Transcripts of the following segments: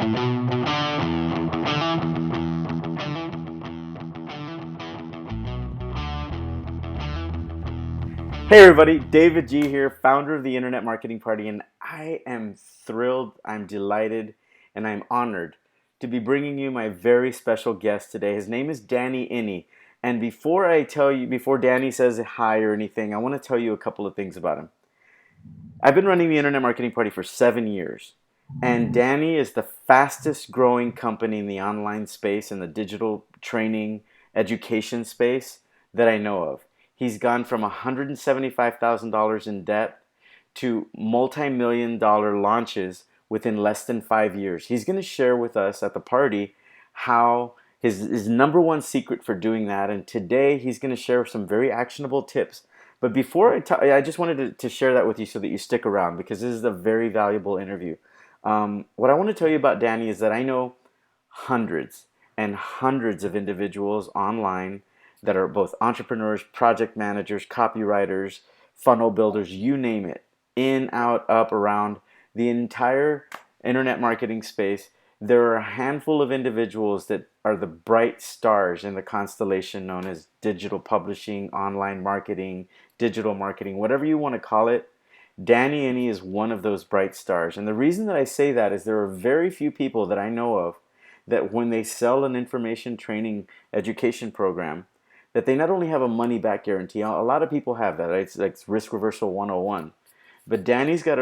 Hey everybody, David G here, founder of the Internet Marketing Party, and I am thrilled, I'm delighted, and I'm honored to be bringing you my very special guest today. His name is Danny Inney, and before Danny says hi or anything, I want to tell you a couple of things about him. I've been running the Internet Marketing Party for 7 years, and Danny is the fastest growing company in the online space, in the digital training, education space that I know of. He's gone from $175,000 in debt to multi-million dollar launches within less than 5 years. He's going to share with us at the party how his number one secret for doing that. And today he's going to share some very actionable tips. But before I just wanted to share that with you so that you stick around because this is a very valuable interview. What I want to tell you about Danny is that I know hundreds and hundreds of individuals online that are both entrepreneurs, project managers, copywriters, funnel builders, you name it, in, out, up, around the entire internet marketing space. There are a handful of individuals that are the bright stars in the constellation known as digital publishing, online marketing, digital marketing, whatever you want to call it. Danny Inney is one of those bright stars. And the reason that I say that is there are very few people that I know of that when they sell an information training education program, that they not only have a money back guarantee, a lot of people have that, right? It's like risk reversal 101. But Danny's got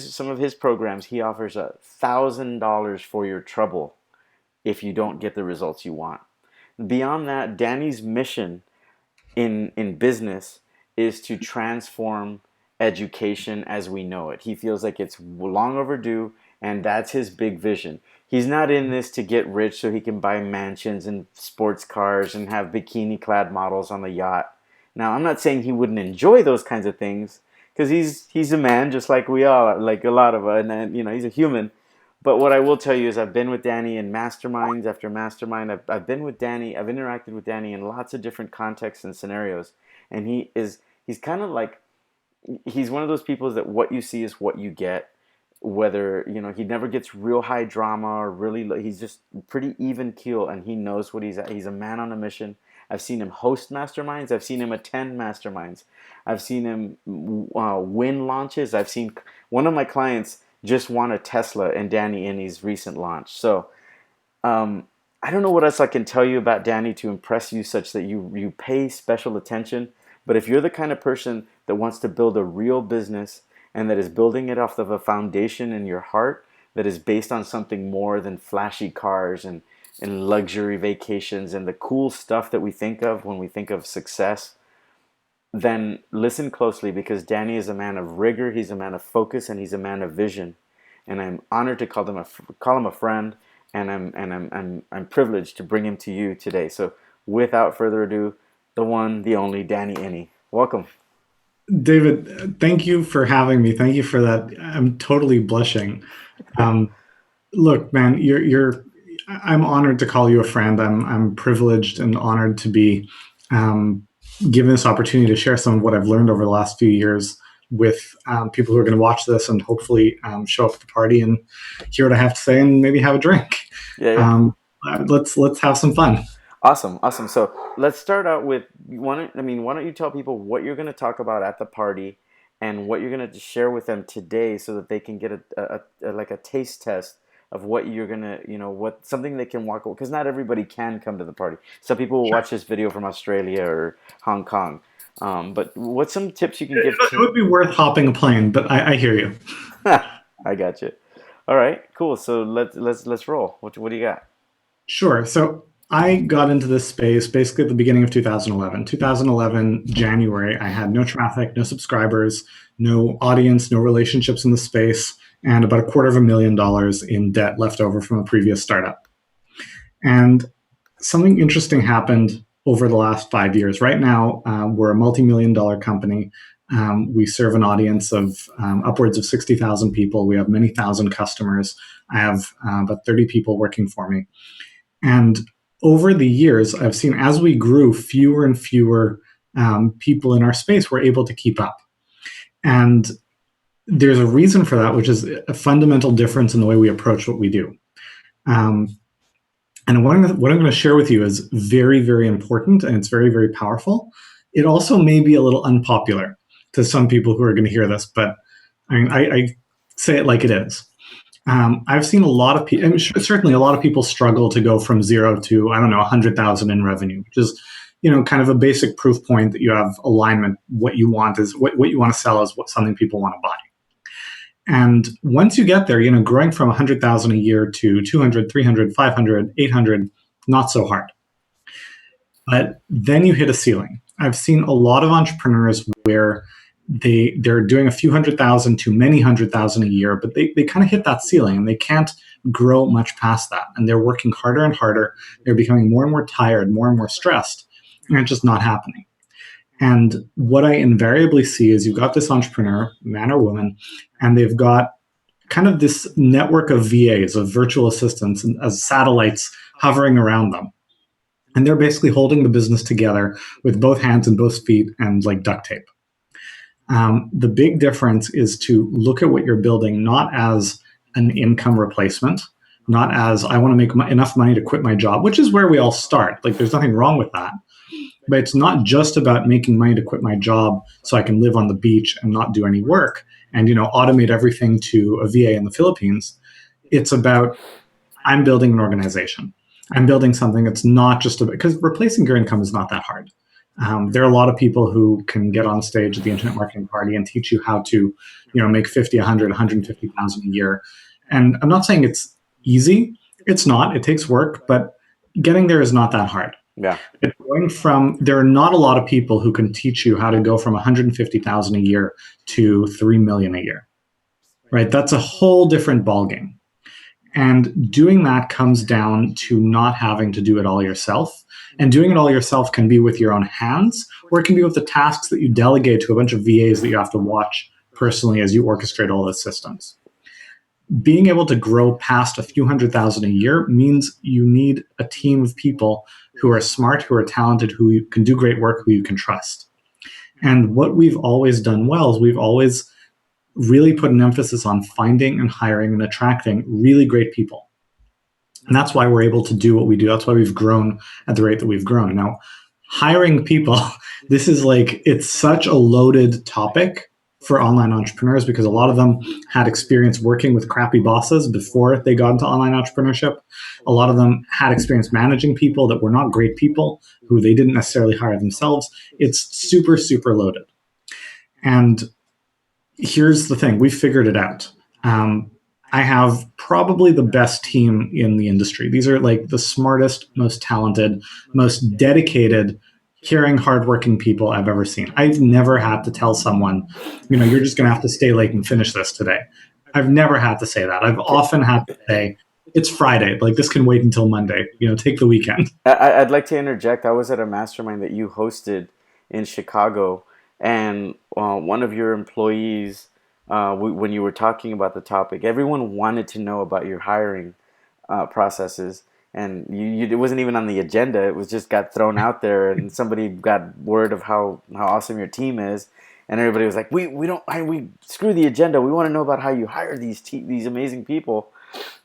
some of his programs, he offers $1,000 for your trouble if you don't get the results you want. Beyond that, Danny's mission in business is to transform education as we know it. He feels like it's long overdue, and that's his big vision. He's not in this to get rich so he can buy mansions and sports cars and have bikini-clad models on the yacht. Now, I'm not saying he wouldn't enjoy those kinds of things because he's a man just like we are, like a lot of us, and he's a human. But what I will tell you is I've been with Danny in masterminds after mastermind. I've been with Danny. I've interacted with Danny in lots of different contexts and scenarios, and he's kind of like he's one of those people that what you see is what you get. Whether he never gets real high drama or really he's just pretty even keel, and he knows what he's at. He's a man on a mission. I've seen him host masterminds. I've seen him attend masterminds. I've seen him win launches. I've seen one of my clients just won a Tesla in Danny Inney's recent launch. So I don't know what else I can tell you about Danny to impress you such that you pay special attention. But if you're the kind of person that wants to build a real business and that is building it off of a foundation in your heart that is based on something more than flashy cars and luxury vacations and the cool stuff that we think of when we think of success, then listen closely because Danny is a man of rigor, he's a man of focus, and he's a man of vision. And I'm honored to call him a friend, and I'm privileged to bring him to you today. So without further ado, the one, the only Danny Inney. Welcome. David, thank you for having me. Thank you for that. I'm totally blushing. Um, Look, man, I'm honored to call you a friend. I'm privileged and honored to be um, given this opportunity to share some of what I've learned over the last few years with people who are going to watch this and hopefully show up at the party and hear what I have to say and maybe have a drink. Yeah, yeah. Um, let's have some fun. Awesome, awesome. So let's start out with why don't you tell people what you're going to talk about at the party and what you're going to share with them today so that they can get like a taste test of what you're going to, what something they can walk away, because not everybody can come to the party. Some people will Sure. watch this video from Australia or Hong Kong. But what's some tips you can give It to would be worth hopping a plane, but I hear you. I got you. All right, cool. So let's roll. What do you got? Sure. So I got into this space basically at the beginning of 2011. 2011, January, I had no traffic, no subscribers, no audience, no relationships in the space, and about $250,000 in debt left over from a previous startup. And something interesting happened over the last 5 years. Right now, we're a multi-million dollar company. We serve an audience of upwards of 60,000 people. We have many thousand customers. I have about 30 people working for me. And over the years, I've seen as we grew, fewer and fewer people in our space were able to keep up. And there's a reason for that, which is a fundamental difference in the way we approach what we do. Um, and what I'm going to share with you is very, very important, and it's very, very powerful. It also may be a little unpopular to some people who are going to hear this, but I say it like it is. I've seen a lot of people, certainly a lot of people struggle to go from zero to, I don't know, 100,000 in revenue, which is, kind of a basic proof point that you have alignment. What you want is what you want to sell is what something people want to buy. And once you get there, growing from 100,000 a year to 200, 300, 500, 800, not so hard. But then you hit a ceiling. I've seen a lot of entrepreneurs where they're doing a few 100,000 to many 100,000 a year, but they kind of hit that ceiling and they can't grow much past that. And they're working harder and harder. They're becoming more and more tired, more and more stressed, and it's just not happening. And what I invariably see is you've got this entrepreneur, man or woman, and they've got kind of this network of VAs, of virtual assistants, and as satellites hovering around them. And they're basically holding the business together with both hands and both feet and like duct tape. The big difference is to look at what you're building not as an income replacement, not as I want to make enough money to quit my job, which is where we all start. Like there's nothing wrong with that. But it's not just about making money to quit my job so I can live on the beach and not do any work and automate everything to a VA in the Philippines. It's about I'm building an organization. I'm building something that's not just about, because replacing your income is not that hard. There are a lot of people who can get on stage at the Internet Marketing Party and teach you how to, make 50, 100, 150,000 a year. And I'm not saying it's easy. It's not. It takes work, but getting there is not that hard. Yeah. It's going from, there are not a lot of people who can teach you how to go from 150,000 a year to 3 million a year, right? That's a whole different ballgame. And doing that comes down to not having to do it all yourself. And doing it all yourself can be with your own hands, or it can be with the tasks that you delegate to a bunch of VAs that you have to watch personally as you orchestrate all those systems. Being able to grow past a few 100,000 a year means you need a team of people who are smart, who are talented, who can do great work, who you can trust. And what we've always done well is we've always really put an emphasis on finding and hiring and attracting really great people. And that's why we're able to do what we do. That's why we've grown at the rate that we've grown. Now, hiring people, this is like, it's such a loaded topic for online entrepreneurs because a lot of them had experience working with crappy bosses before they got into online entrepreneurship. A lot of them had experience managing people that were not great people who they didn't necessarily hire themselves. It's super, super loaded. And here's the thing, we figured it out. I have probably the best team in the industry. These are like the smartest, most talented, most dedicated, caring, hardworking people I've ever seen. I've never had to tell someone, you're just going to have to stay late and finish this today. I've never had to say that. I've often had to say, it's Friday. Like this can wait until Monday. Take the weekend. I'd like to interject. I was at a mastermind that you hosted in Chicago, and one of your employees, when you were talking about the topic, everyone wanted to know about your hiring processes, and it wasn't even on the agenda. It was just got thrown out there, and somebody got word of how awesome your team is, and everybody was like, we screw the agenda. We want to know about how you hire these amazing people.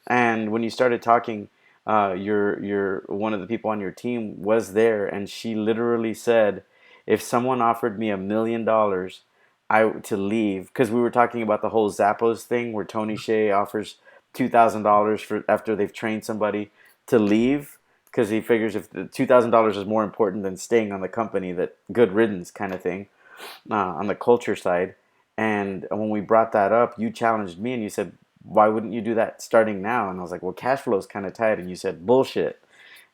And when you started talking, your one of the people on your team was there, and she literally said, if someone offered me $1 million, to leave, because we were talking about the whole Zappos thing where Tony Hsieh offers $2,000 for after they've trained somebody to leave, because he figures if the $2,000 is more important than staying on the company, that good riddance kind of thing, on the culture side. And when we brought that up, you challenged me and you said, why wouldn't you do that starting now? And I was like, well, cash flow is kind of tight. And you said, bullshit.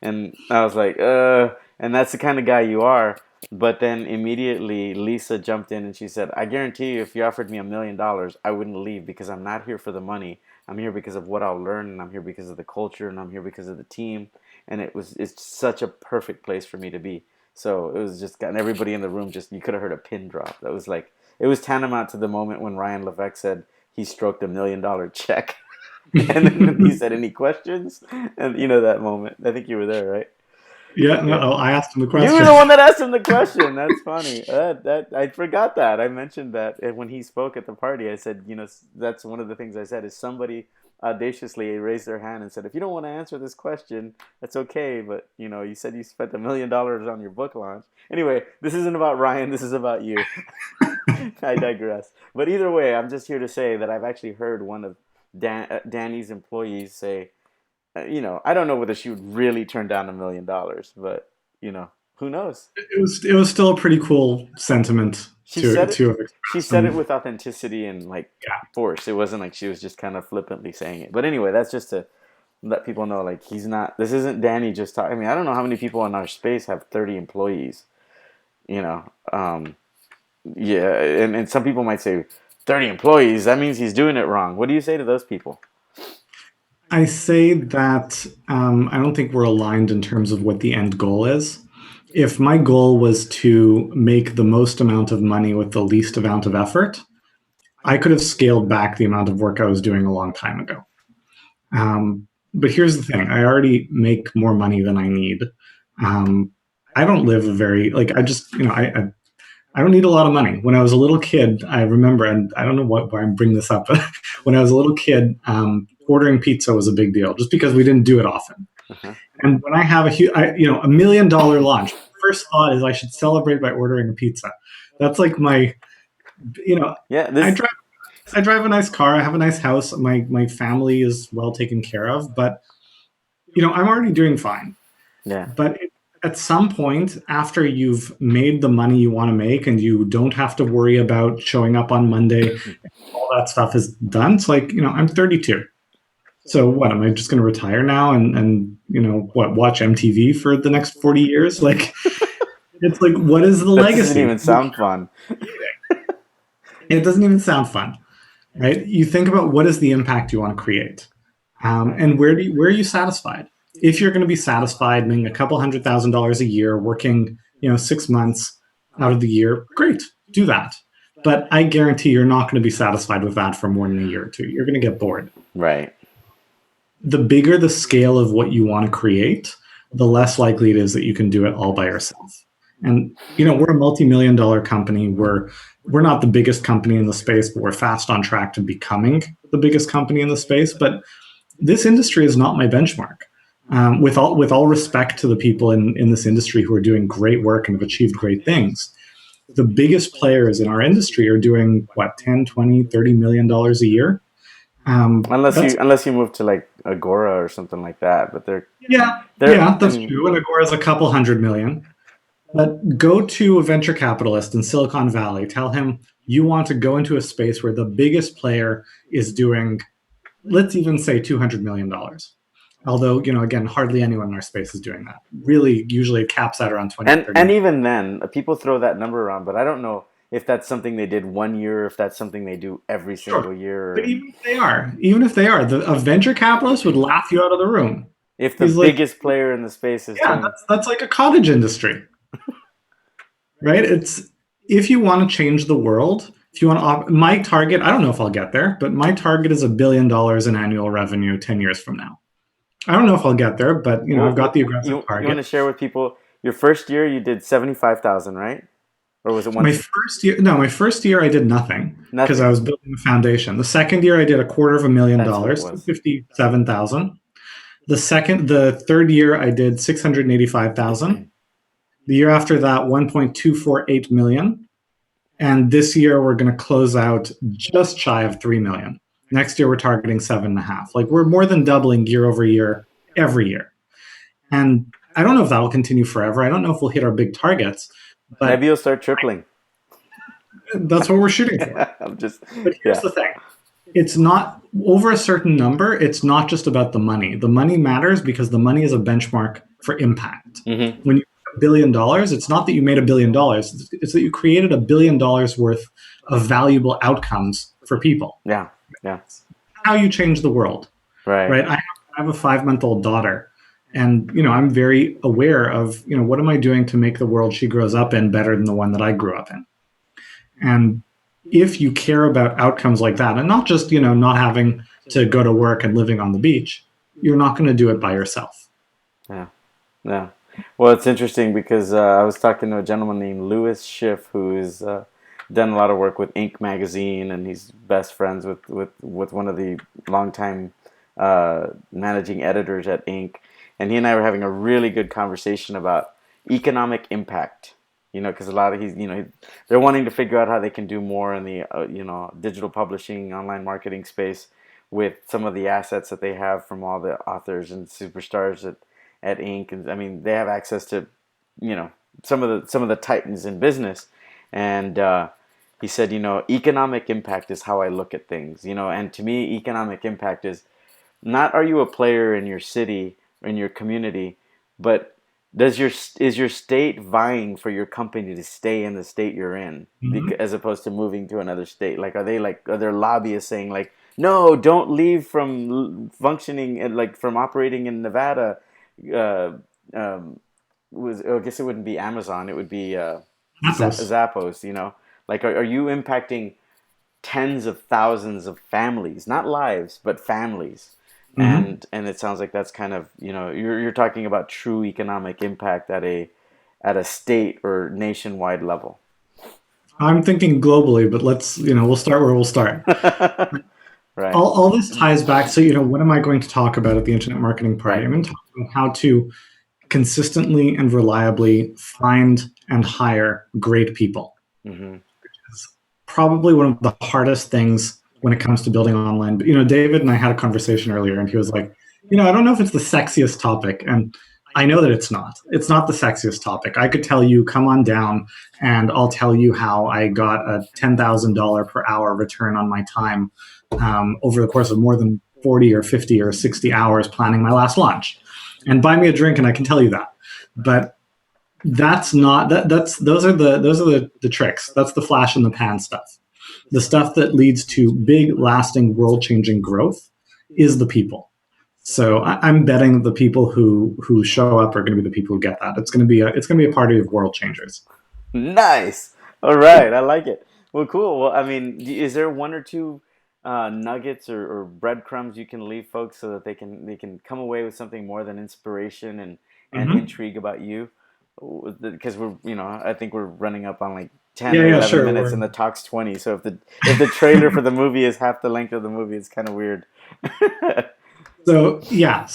And I was like, and that's the kind of guy you are. But then immediately Lisa jumped in and she said, I guarantee you, if you offered me $1 million, I wouldn't leave, because I'm not here for the money. I'm here because of what I'll learn, and I'm here because of the culture, and I'm here because of the team. And it's such a perfect place for me to be. So it was just, and everybody in the room, just, you could have heard a pin drop. That was like, it was tantamount to the moment when Ryan Levesque said he stroked $1 million check. And then he said, any questions? And that moment. I think you were there, right? Yeah, Yeah. no, I asked him the You were question. the one that asked him the question. That's funny. That I forgot that. I mentioned that when he spoke at the party. I said, that's one of the things I said is somebody audaciously raised their hand and said, "If you don't want to answer this question, that's okay. But you said you spent $1 million on your book launch." Anyway, this isn't about Ryan. This is about you. I digress. But either way, I'm just here to say that I've actually heard one of Danny's employees say, I don't know whether she would really turn down $1 million, but who knows? It was still a pretty cool sentiment She to said it. to have She expressed. said it And with authenticity and like yeah, force. It wasn't like she was just kind of flippantly saying it. But anyway, that's just to let people know like he's not. This isn't Danny just talking. I mean, I don't know how many people in our space have 30 employees. You know, yeah, and some people might say 30 employees. That means he's doing it wrong. What do you say to those people? I say that I don't think we're aligned in terms of what the end goal is. If my goal was to make the most amount of money with the least amount of effort, I could have scaled back the amount of work I was doing a long time ago. But here's the thing: I already make more money than I need. Um, I don't live a very like I just I don't need a lot of money. When I was a little kid, I remember, and I don't know why I'm bringing this up, but when I was a little kid, ordering pizza was a big deal, just because we didn't do it often. Uh-huh. And when I have $1 million launch, first thought is I should celebrate by ordering a pizza. That's like my, you know, Yeah, I this. drive I drive a nice car. I have a nice house. My family is well taken care of, but I'm already doing fine. Yeah, But at some point, after you've made the money you want to make and you don't have to worry about showing up on Monday, all that stuff is done. It's like, I'm 32. So what, am I just going to retire now and watch MTV for the next 40 years? Like, it's like, what is the that doesn't legacy? even sound fun. It doesn't even sound fun, right? You think about what is the impact you want to create, Right. and where are you satisfied? If you're going to be satisfied making a couple $100,000 a year, working 6 months out of the year, great, do that. But I guarantee you're not going to be satisfied with that for more than a year or two. You're going to get bored. Right. The bigger the scale of what you want to create, the less likely it is that you can do it all by yourself. And we're a multi-million dollar company. We're not the biggest company in the space, but we're fast on track to becoming the biggest company in the space. But this industry is not my benchmark. With all respect to the people in this industry who are doing great work and have achieved great things, the biggest players in our industry are doing what, 10, 20, $30 million a year. Unless That's you unless you move to like Agora or something like that, but Yeah, they're yeah, I that's mean true. And Agora is a couple hundred million. But go to a venture capitalist in Silicon Valley, tell him you want to go into a space where the biggest player is doing, let's even say $200 million. Although, again, hardly anyone in our space is doing that. Really, usually it caps out around 20 or and 30 and million. even then, people throw that number around, but I don't know if that's something they did one year, or if that's something they do every Sure. single year, But or even if they are, a venture capitalist would laugh you out of the room. if the He's like, biggest player in the space is yeah, doing. that's like a cottage industry. Right? It's if you want to change the world, if you want to, my target, I don't know if I'll get there, but my target is $1 billion in annual revenue 10 years from now. I don't know if I'll get there, but I've got the aggressive You want target. to share with people your first year you did 75,000, right? Or was it My 150? first year, no, my first year I did nothing because I Nothing. was building a foundation. The second year I did a quarter of a million That's what it dollars, was. 57,000. The third year I did 685,000. The year after that, 1.248 million. And this year we're going to close out just shy of 3 million. Next year we're targeting 7.5. Like we're more than doubling year over year every year. And I don't know if that will continue forever. I don't know if we'll hit our big targets, Maybe but you'll start tripling. that's what we're shooting for. I'm just, But here's yeah. the thing. It's not over a certain number. It's not just about the money. The money matters because the money is a benchmark for impact. Hmm. When you make $1 billion, it's not that you made $1 billion. It's that you created $1 billion worth of valuable outcomes for people. Yeah. Yeah. How you change the world, Right. right? I have a 5-month-old daughter, and I'm very aware of what am I doing to make the world she grows up in better than the one that I grew up in. And if you care about outcomes like that, and not just not having to go to work and living on the beach, you're not going to do it by yourself. Yeah. Yeah. Well, it's interesting because I was talking to a gentleman named Louis Schiff, who's done a lot of work with Inc. magazine, and he's best friends with one of the longtime managing editors at Inc. And he and I were having a really good conversation about economic impact. Because a lot of they're wanting to figure out how they can do more in the digital publishing, online marketing space with some of the assets that they have from all the authors and superstars at Inc. And I mean, they have access to you know some of the titans in business, and he said, economic impact is how I look at things. And to me, economic impact is not are you a player in your city or in your community, but is your state vying for your company to stay in the state you're in, Mhm. as opposed to moving to another state? Like, are there lobbyists saying like, no, don't leave from functioning and like from operating in Nevada? Uh, um, I guess it wouldn't be Amazon. It would be Apples. Zappos. Like, are you impacting tens of thousands of families, not lives, but families? Mhm. And it sounds like that's kind of you're talking about true economic impact at a state or nationwide level. I'm thinking globally, but we'll start where we'll start. Right, All this ties back. So, what am I going to talk about at the Internet Marketing Party? right. I'm going to talk about how to consistently and reliably find and hire great people. Mm-hmm. It's probably one of the hardest things when it comes to building online. But, David and I had a conversation earlier, and he was like, I don't know if it's the sexiest topic. And I know that it's not. It's not the sexiest topic. I could tell you, come on down, and I'll tell you how I got a $10,000 per hour return on my time over the course of more than 40 or 50 or 60 hours planning my last launch. And buy me a drink, and I can tell you that. But that's not that that's those are the tricks. That's the flash in the pan stuff. The stuff that leads to big lasting world changing growth is the people. So I'm betting the people who show up are going to be the people who get that. It's going to be a party of world changers. Nice. All right, I like it. Well, cool. Well, I mean, is there one or two nuggets or breadcrumbs you can leave folks so that they can come away with something more than inspiration and Mm-hmm. intrigue about you? Because I think we're running up on like 10 Yeah, or yeah, 11 sure. minutes and the talk's 20. So if the trailer for the movie is half the length of the movie, it's kind of weird. So yeah,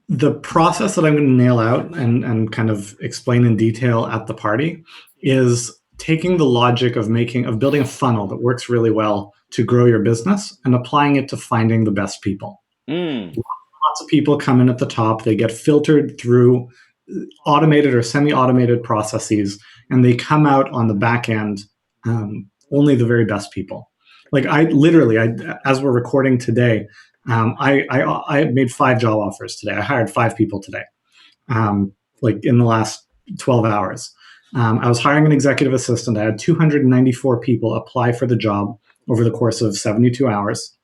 the process that I'm going to nail out and kind of explain in detail at the party is taking the logic of building a funnel that works really well to grow your business and applying it to finding the best people. Mm. Lots of people come in at the top, they get filtered through automated or semi-automated processes, and they come out on the back end only the very best people. Like I literally, as we're recording today, I made 5 job offers today. I hired 5 people today, like in the last 12 hours. I was hiring an executive assistant. I had 294 people apply for the job over the course of 72 hours.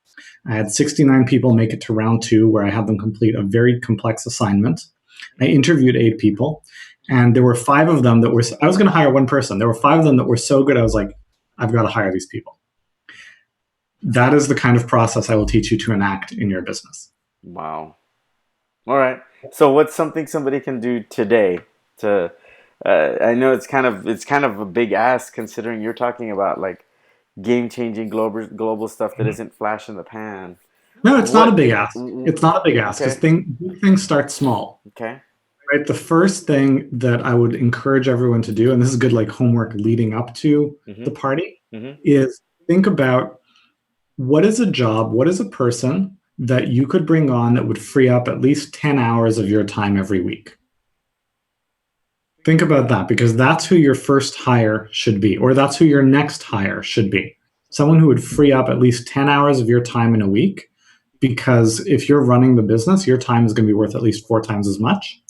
I had 69 people make it to round 2, where I had them complete a very complex assignment. I interviewed 8 people, and there were 5 of them that were. I was going to hire one person. There were 5 of them that were so good. I was like, I've got to hire these people. That is the kind of process I will teach you to enact in your business. Wow. All right. So what's something somebody can do today to I know it's kind of a big ask considering you're talking about like game-changing global stuff that isn't flash in the pan. No, it's not a What big ask. It's not a big ask because okay. big things start small. Okay. Right. The first thing that I would encourage everyone to do, and this is good like homework leading up to the Mhm. party, Mhm. is think about what is a job, what is a person that you could bring on that would free up at least 10 hours of your time every week. Think about that because that's who your first hire should be, or that's who your next hire should be. Someone who would free up at least 10 hours of your time in a week. Because if you're running the business, your time is going to be worth at least 4 times as much.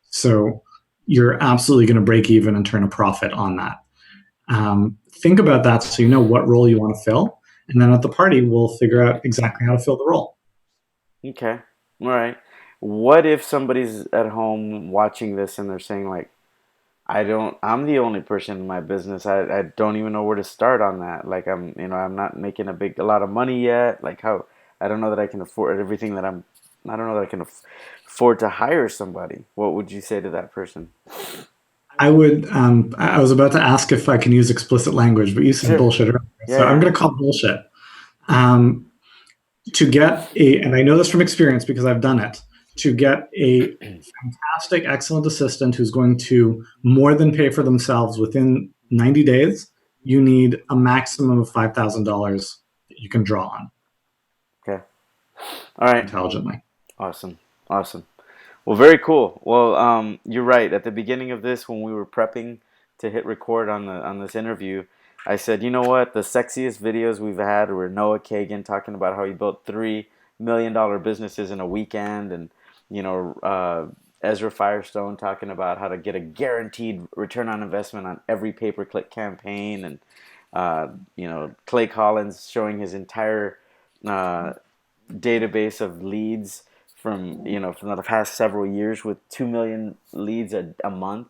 So you're absolutely going to break even and turn a profit on that. Think about that so you know what role you want to fill. And then at the party, we'll figure out exactly how to fill the role. Okay. All right. What if somebody's at home watching this and they're saying like I'm the only person in my business. I don't even know where to start on that. Like I'm not making a lot of money yet. Like how I don't know that I can afford everything that I don't know that I can afford to hire somebody. What would you say to that person? I was about to ask if I can use explicit language, but you said Sure. bullshit earlier. Yeah, So I'm yeah. going to call bullshit. Um, to get and I know this from experience because I've done it, to get a fantastic, excellent assistant who's going to more than pay for themselves within 90 days, you need a maximum of $5,000 that you can draw on Okay. All right. intelligently. Awesome. Awesome. Well, very cool. Well, you're right. At the beginning of this, when we were prepping to hit record on this interview, I said, you know what? The sexiest videos we've had were Noah Kagan talking about how he built $3 million businesses in a weekend, and Ezra Firestone talking about how to get a guaranteed return on investment on every pay-per-click campaign, and Clay Collins showing his entire uh, database of leads from the past several years with 2 million leads a month.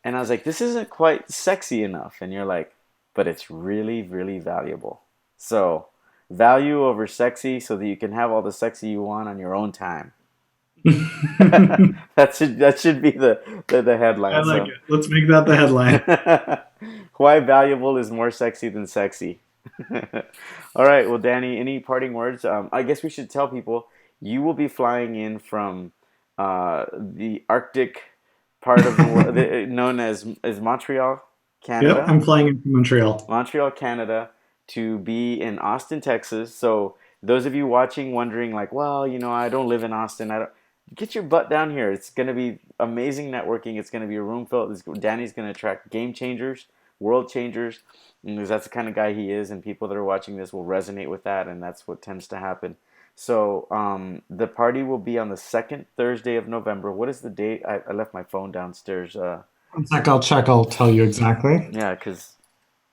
And I was like, this isn't quite sexy enough. And you're like, but it's really, really valuable. So value over sexy so that you can have all the sexy you want on your own time. That should be the I headline. like So it. Let's make that the headline. why valuable is more sexy than sexy. All right. Well, Danny, any parting words? I guess we should tell people you will be flying in from the Arctic part of the world, known as Montreal, Yep, Canada. I'm flying into Montreal. Montreal, Canada, to be in Austin, Texas. So those of you watching, wondering like, well, I don't live in Austin. I don't. Get your butt down here. It's going to be amazing networking. It's going to be a room filled. Danny's going to attract game changers, world changers, because that's the kind of guy he is, and people that are watching this will resonate with that, and that's what tends to happen. So the party will be on the second Thursday of November. What is the date? I left my phone downstairs. One sec, I'll check. I'll tell you exactly. Yeah, because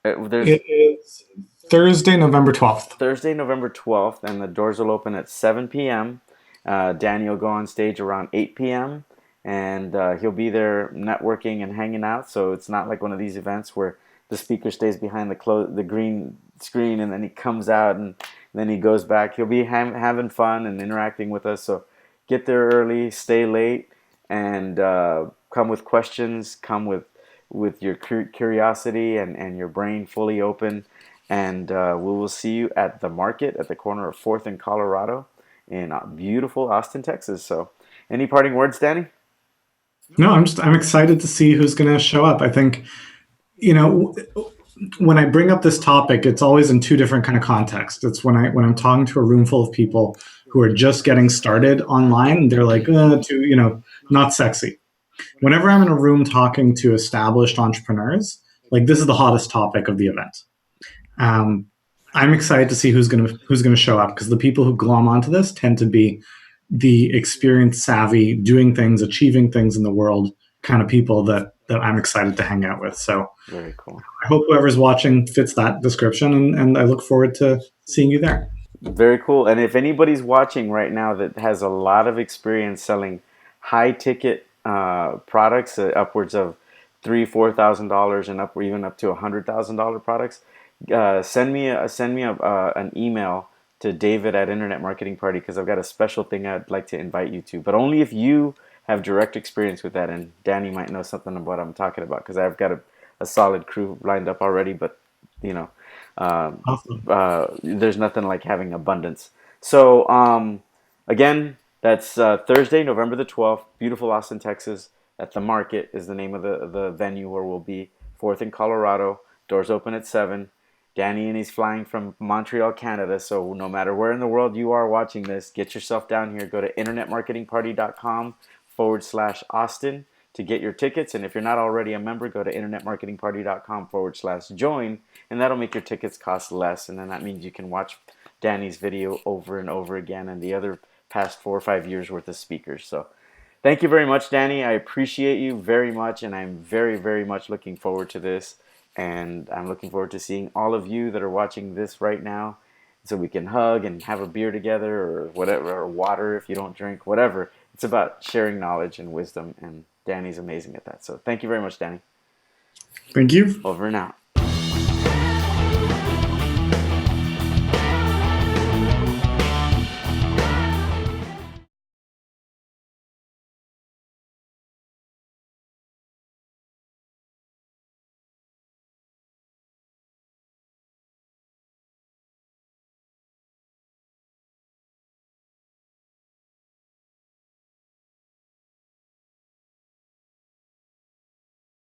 there's It is Thursday, November 12th. Thursday, November 12th, and the doors will open at 7 p.m. Danny will go on stage around 8 p.m., and he'll be there networking and hanging out. So it's not like one of these events where the speaker stays behind the green screen and then he comes out and then he goes back. He'll be having fun and interacting with us. So get there early, stay late, and come with questions, come with your curiosity and your brain fully open. And we will see you at the market at the corner of 4th and Colorado in beautiful Austin, Texas. So, any parting words, Danny? No, I'm excited to see who's going to show up. I think, you know, when I bring up this topic, it's always in two different kind of contexts. It's when I'm talking to a room full of people who are just getting started online, they're like, not sexy. Whenever I'm in a room talking to established entrepreneurs, like this is the hottest topic of the event. Um, I'm excited to see who's gonna show up because the people who glom onto this tend to be the experience savvy, doing things, achieving things in the world kind of people that I'm excited to hang out with. So Very cool. I hope whoever's watching fits that description, and I look forward to seeing you there. Very cool. And if anybody's watching right now that has a lot of experience selling high ticket products, upwards of $3,000, $4,000, and even up to $100,000 products, send me an email to David at Internet Marketing Party because I've got a special thing I'd like to invite you to. But only if you have direct experience with that, and Danny might know something about what I'm talking about because I've got a solid crew lined up already. But you know, uh, Awesome. there's nothing like having abundance. So again, that's Thursday, November the 12th, beautiful Austin, Texas. At the Market is the name of the venue where we'll be. 4th in Colorado. Doors open at 7. Danny and he's flying from Montreal, Canada. So no matter where in the world you are watching this, get yourself down here. Go to internetmarketingparty.com/Austin to get your tickets. And if you're not already a member, go to internetmarketingparty.com/join. And that'll make your tickets cost less. And then that means you can watch Danny's video over and over again and the other past 4 or 5 years worth of speakers. So thank you very much, Danny. I appreciate you very much. And I'm very, very much looking forward to this. And I'm looking forward to seeing all of you that are watching this right now so we can hug and have a beer together or whatever, or water if you don't drink, whatever. It's about sharing knowledge and wisdom, and Danny's amazing at that. So thank you very much, Danny. Thank you. Over and out.